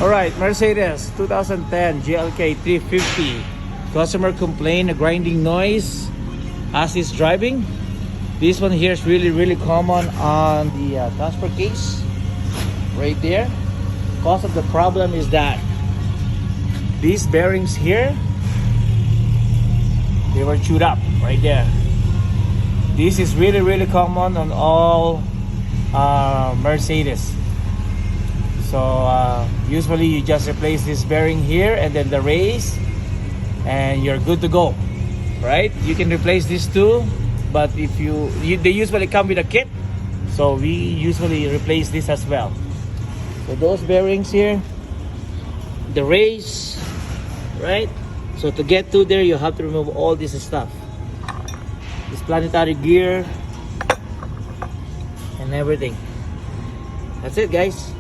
Alright, Mercedes 2010 GLK350. Customer complained a grinding noise as he's driving. This one here is really common on the transfer case right there. Cause of the problem is that these bearings here, they were chewed up right there. This is really common on all Mercedes. So usually you just replace this bearing here and then the race, and you're good to go, right? You can replace this too, but if they usually come with a kit, so we usually replace this as well. So those bearings here, the race, right? So to get to there, you have to remove all this stuff, this planetary gear and everything. That's it, guys.